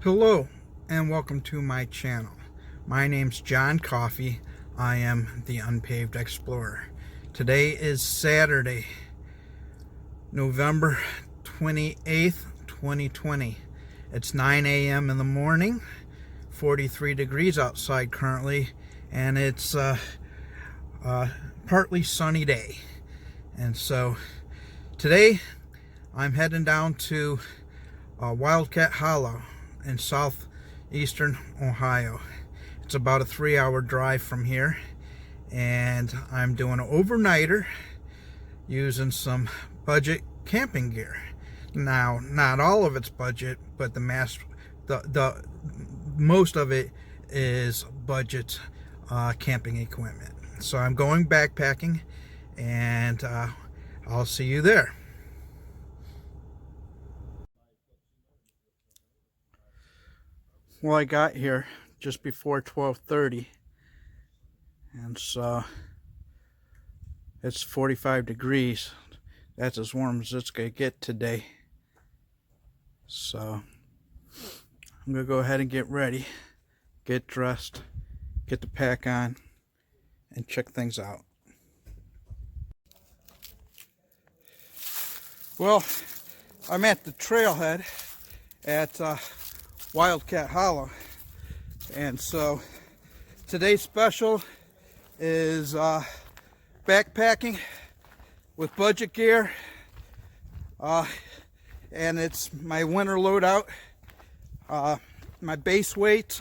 Hello and welcome to my channel. My name's John Coffey. I am the Unpaved Explorer. Today is Saturday, November 28th, 2020. It's 9 a.m. in the morning, 43 degrees outside currently, and it's a partly sunny day. And so today I'm heading down to Wildcat Hollow in southeastern Ohio. It's about a 3-hour drive from here, and I'm doing an overnighter using some budget camping gear. Now, not all of it's budget, but the most of it is budget camping equipment. So I'm going backpacking, and I'll see you there. Well, I got here just before 12:30, and so it's 45 degrees. That's as warm as it's gonna get today. So I'm gonna go ahead and get ready, get dressed, get the pack on, and check things out. Well, I'm at the Trailhead at Wildcat Hollow, and so today's special is backpacking with budget gear, and it's my winter loadout. My base weight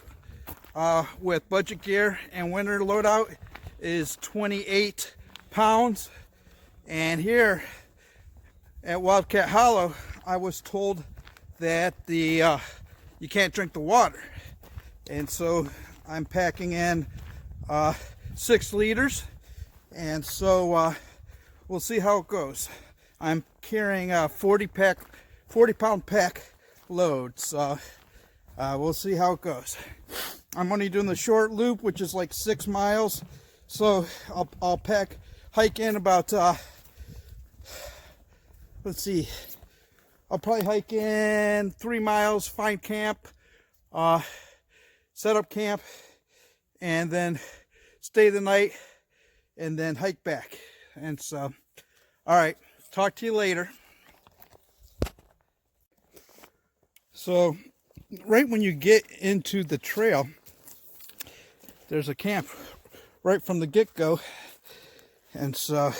with budget gear and winter loadout is 28 pounds, and here at Wildcat Hollow I was told that you can't drink the water, and so I'm packing in 6 liters, and so we'll see how it goes. I'm carrying a 40-pound pack load, so we'll see how it goes. I'm only doing the short loop, which is like 6 miles, so I'll hike in about let's see, I'll probably hike in 3 miles, find camp, set up camp, and then stay the night, and then hike back. And so, all right, talk to you later. So, right when you get into the trail, there's a camp right from the get-go, and so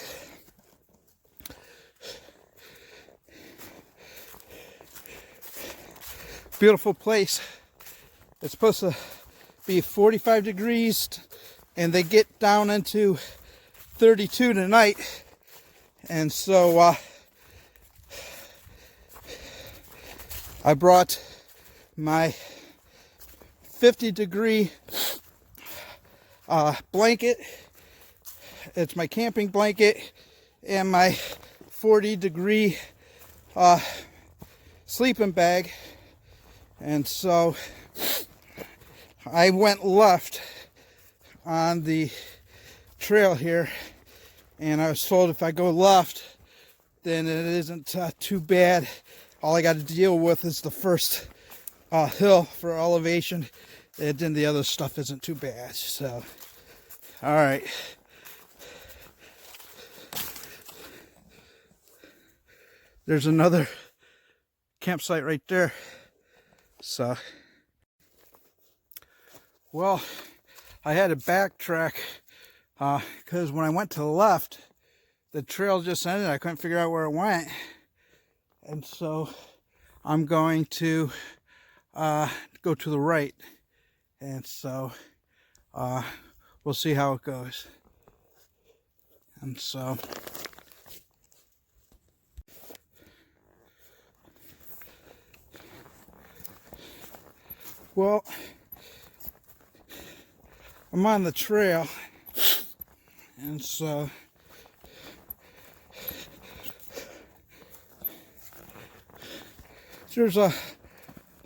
beautiful place. It's supposed to be 45 degrees, and they get down into 32 tonight. And so I brought my 50-degree blanket. It's my camping blanket, and my 40-degree sleeping bag. And so I went left on the trail here, and I was told if I go left, then it isn't too bad. All I got to deal with is the first hill for elevation, and then the other stuff isn't too bad. So, all right. There's another campsite right there. So, well, I had to backtrack because when I went to the left, the trail just ended. I couldn't figure out where it went, and so I'm going to go to the right, and so we'll see how it goes. And so well, I'm on the trail, and so there's a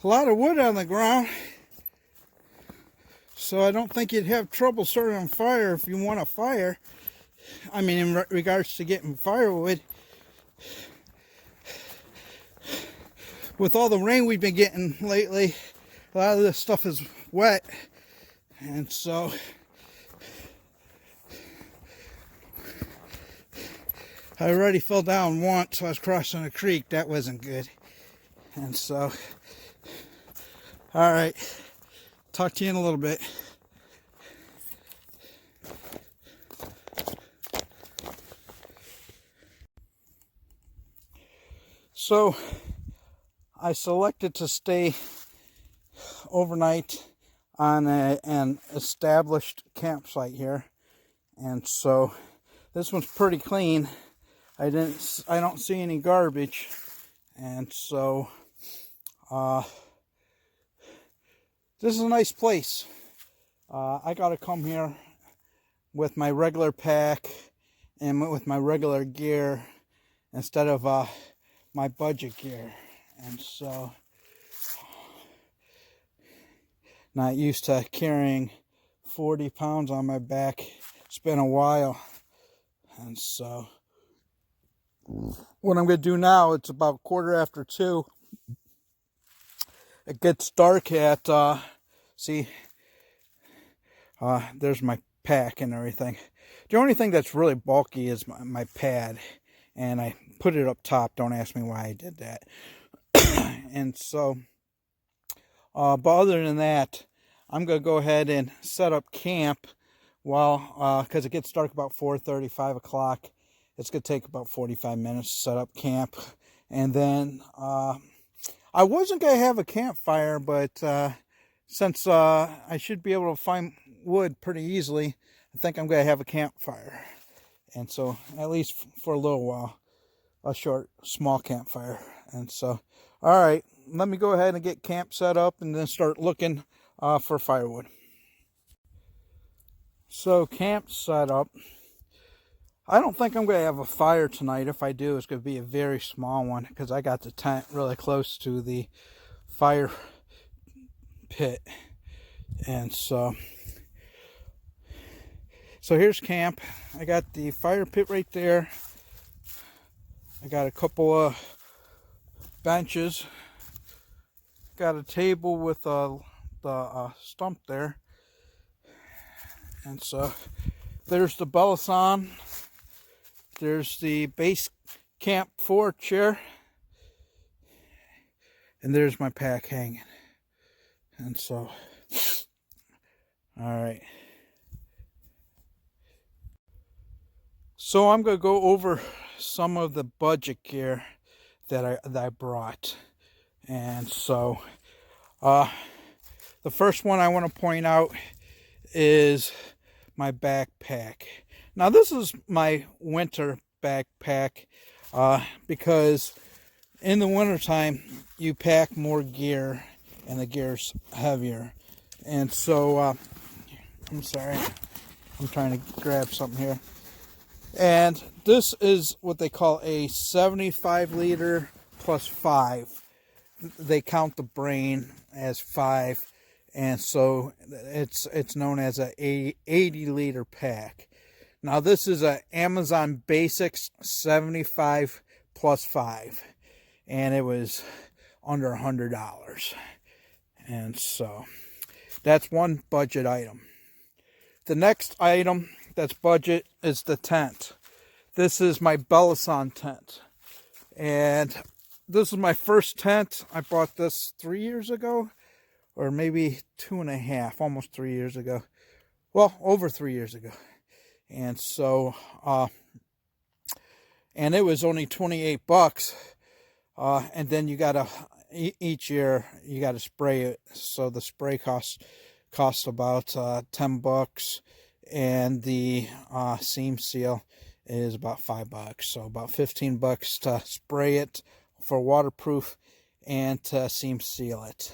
lot of wood on the ground, so I don't think you'd have trouble starting on fire if you want a fire. I mean, in regards to getting firewood. With all the rain we've been getting lately, a lot of this stuff is wet, and so I already fell down once. I was crossing a creek. That wasn't good. And so, all right, talk to you in a little bit. So I selected to stay overnight on an established campsite here, and so this one's pretty clean. I don't see any garbage, and so this is a nice place. I gotta come here with my regular pack and with my regular gear instead of my budget gear, and so not used to carrying 40 pounds on my back. It's been a while, and so what I'm going to do now, it's about 2:15. It gets dark at there's my pack and everything. The only thing that's really bulky is my pad, and I put it up top. Don't ask me why I did that. And so but other than that, I'm going to go ahead and set up camp while because it gets dark about 4:30, 5 o'clock. It's going to take about 45 minutes to set up camp. And then I wasn't going to have a campfire, but since I should be able to find wood pretty easily, I think I'm going to have a campfire. And so, at least for a little while, a short, small campfire. And so, all right, let me go ahead and get camp set up and then start looking for firewood. So, camp set up. I don't think I'm going to have a fire tonight. If I do, it's going to be a very small one because I got the tent really close to the fire pit. And so here's camp. I got the fire pit right there. I got a couple of benches. Got a table with the stump there. And so there's the Bellasan. There's the base camp 4 chair. And there's my pack hanging. And so, all right. So I'm going to go over some of the budget gear that I brought. And so, the first one I want to point out is my backpack. Now this is my winter backpack because in the wintertime you pack more gear and the gear's heavier. And so, I'm sorry, I'm trying to grab something here. And this is what they call a 75 liter plus 5. They count the brain as 5. And so it's known as a 80 liter pack. Now this is a Amazon Basics 75 plus 5, and it was under $100. And so that's one budget item. The next item that's budget is the tent. This is my Bellasan tent, and this is my first tent. I bought this 3 years ago, or maybe 2.5, almost 3 years ago. Well, over 3 years ago. And so, and it was only $28. And then you gotta, each year, you gotta spray it. So the spray costs about $10. And the seam seal is about $5. So about $15 to spray it for waterproof and to seam seal it.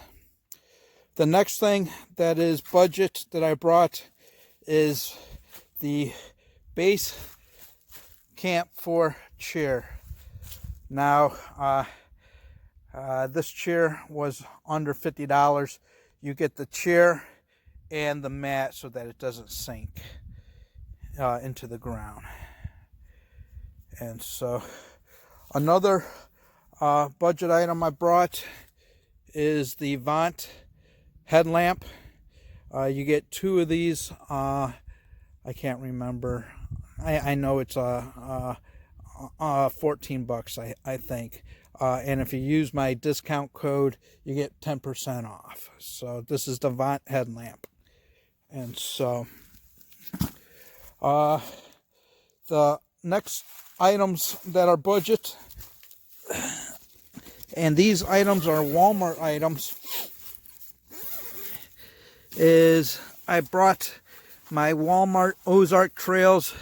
The next thing that is budget that I brought is the base camp 4 chair. Now, this chair was under $50. You get the chair and the mat so that it doesn't sink into the ground. And so, another budget item I brought is the headlamp. You get 2 of these. I can't remember. I know it's 14 bucks, I think. And if you use my discount code, you get 10% off. So this is the Vont headlamp. And so the next items that are budget, and these items are Walmart items, is I brought my Walmart Ozark Trails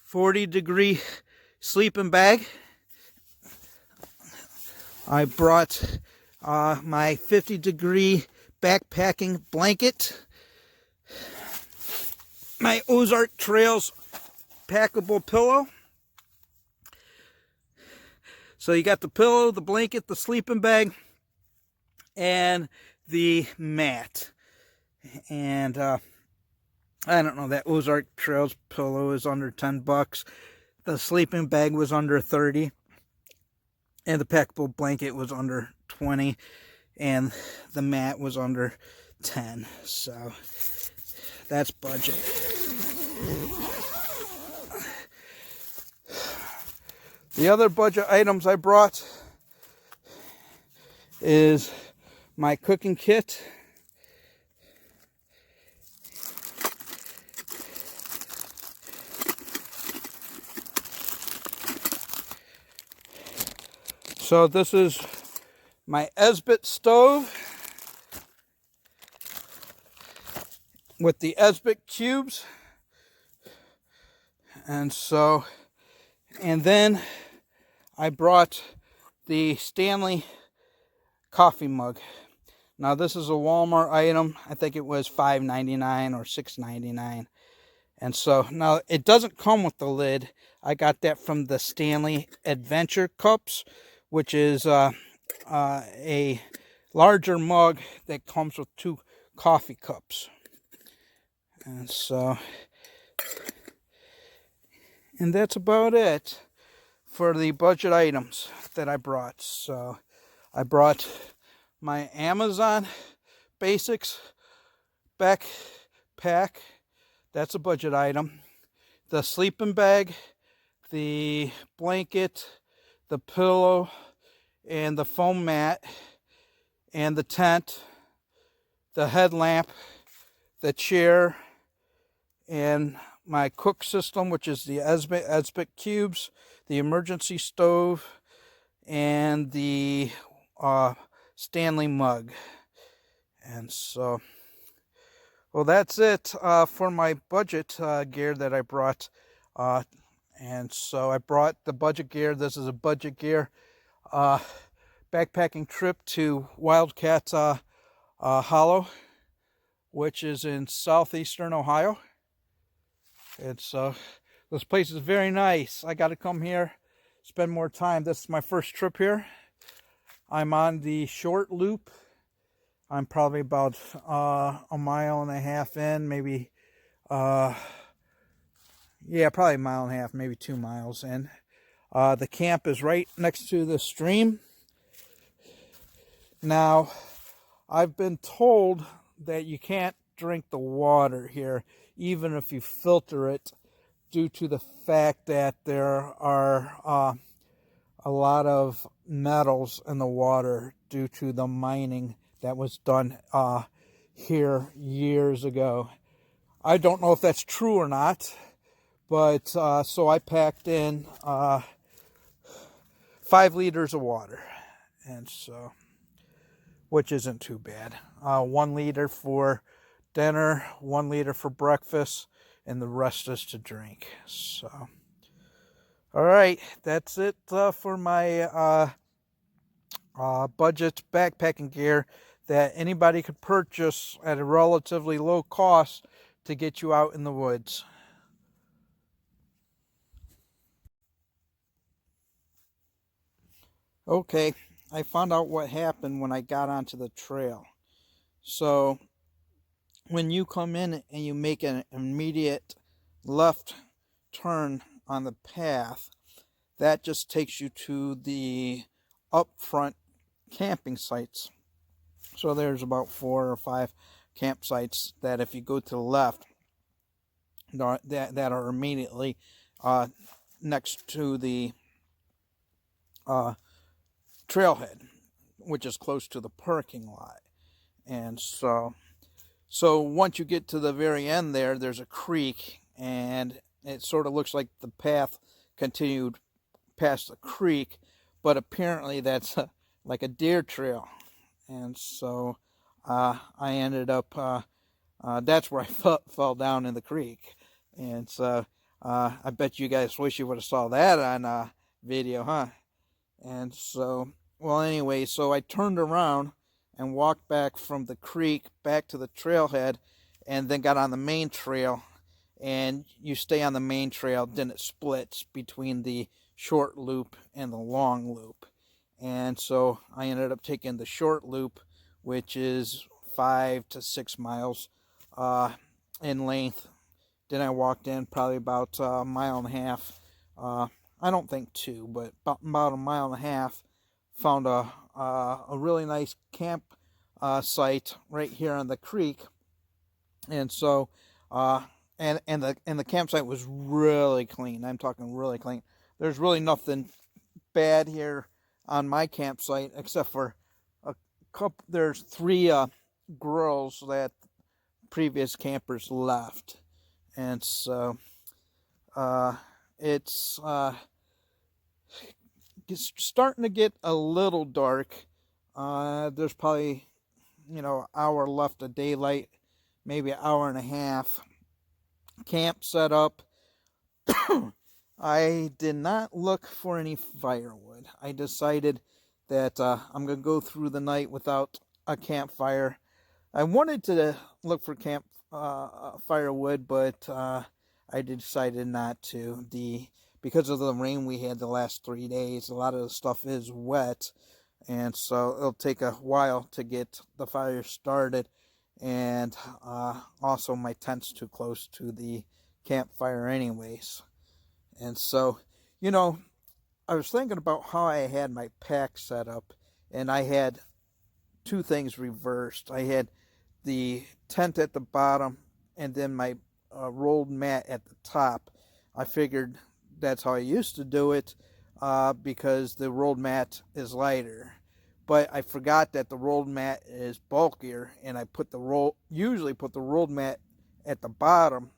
40-degree sleeping bag. I brought my 50-degree backpacking blanket, my Ozark Trails packable pillow. So you got the pillow, the blanket, the sleeping bag, and the mat. And I don't know, that Ozark Trails pillow is under 10 bucks. The sleeping bag was under 30. And the packable blanket was under 20. And the mat was under 10. So that's budget. The other budget items I brought is my cooking kit. So this is my Esbit stove with the Esbit cubes. And then I brought the Stanley coffee mug. Now this is a Walmart item. I think it was $5.99 or $6.99. And so now it doesn't come with the lid. I got that from the Stanley Adventure Cups, which is a larger mug that comes with 2 coffee cups. And that's about it for the budget items that I brought. So I brought my Amazon Basics backpack. That's a budget item. The sleeping bag, the blanket, the pillow, and the foam mat, and the tent, the headlamp, the chair, and my cook system, which is the Esbit cubes, the emergency stove, and the Stanley mug. And so, well, that's it for my budget gear that I brought. And so I brought the budget gear. This is a budget gear backpacking trip to Wildcat Hollow, which is in southeastern Ohio. And so this place is very nice. I got to come here, spend more time. This is my first trip here. I'm on the short loop. I'm probably about a mile and a half in, maybe yeah, probably a mile and a half, maybe 2 miles in. The camp is right next to the stream. Now, I've been told that you can't drink the water here, even if you filter it, due to the fact that there are a lot of metals in the water due to the mining that was done here years ago. I don't know if that's true or not. But, so I packed in 5 liters of water, and so, which isn't too bad. 1 liter for dinner, 1 liter for breakfast, and the rest is to drink. So, all right, that's it for my budget backpacking gear that anybody could purchase at a relatively low cost to get you out in the woods. Okay, I found out what happened when I got onto the trail. So, when you come in and you make an immediate left turn on the path, that just takes you to the up front camping sites. So there's about 4 or 5 campsites that if you go to the left, that are immediately next to the trailhead, which is close to the parking lot. And so once you get to the very end there's a creek, and it sort of looks like the path continued past the creek, but apparently that's like a deer trail. And so I ended up, that's where I fell down in the creek. And so I bet you guys wish you would have saw that on video, huh? And so, well, anyway, so I turned around and walked back from the creek back to the trailhead, and then got on the main trail. And you stay on the main trail, then it splits between the short loop and the long loop. And so I ended up taking the short loop, which is 5 to 6 miles in length. Then I walked in probably about a mile and a half. I don't think 2, but about a mile and a half. Found a really nice camp site right here on the creek, and so and the campsite was really clean. I'm talking really clean. There's really nothing bad here on my campsite except for a couple. There's 3 grills that previous campers left, and so it's starting to get a little dark. There's probably, hour left of daylight, maybe an hour and a half. Camp set up. I did not look for any firewood. I decided that I'm going to go through the night without a campfire. I wanted to look for firewood, but I decided not to. Because of the rain we had the last 3 days, a lot of the stuff is wet, and so it'll take a while to get the fire started. And also my tent's too close to the campfire anyways. And so, I was thinking about how I had my pack set up, and I had 2 things reversed. I had the tent at the bottom, and then my rolled mat at the top. I figured that's how I used to do it, because the rolled mat is lighter. But I forgot that the rolled mat is bulkier, and I usually put the rolled mat at the bottom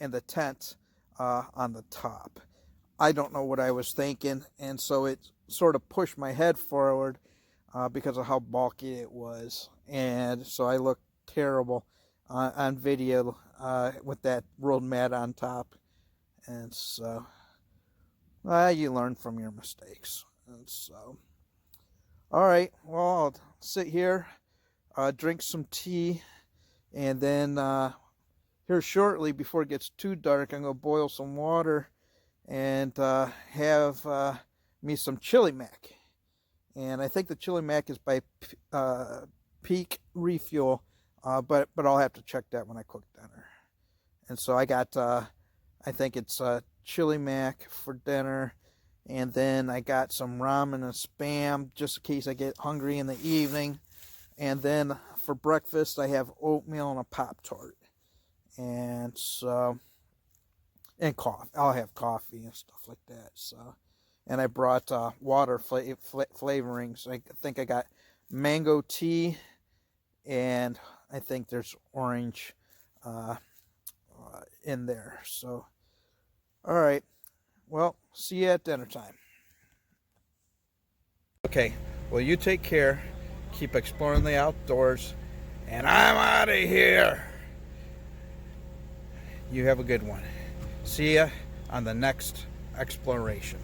and the tent on the top. I don't know what I was thinking, and so it sort of pushed my head forward because of how bulky it was. And so I looked terrible on video with that rolled mat on top. And so you learn from your mistakes. And so, all right, well, I'll sit here, drink some tea, and then here shortly, before it gets too dark, I'm going to boil some water and have me some chili mac. And I think the chili mac is by Peak Refuel, but I'll have to check that when I cook dinner. And so I got, I think it's chili mac for dinner, and then I got some ramen and Spam just in case I get hungry in the evening. And then for breakfast I have oatmeal and a Pop-Tart. And so, and coffee. I'll have coffee and stuff like that. So, and I brought water flavorings. I think I got mango tea, and I think there's orange in there. So, all right. Well, see you at dinner time. Okay. Well, you take care. Keep exploring the outdoors. And I'm out of here. You have a good one. See ya on the next exploration.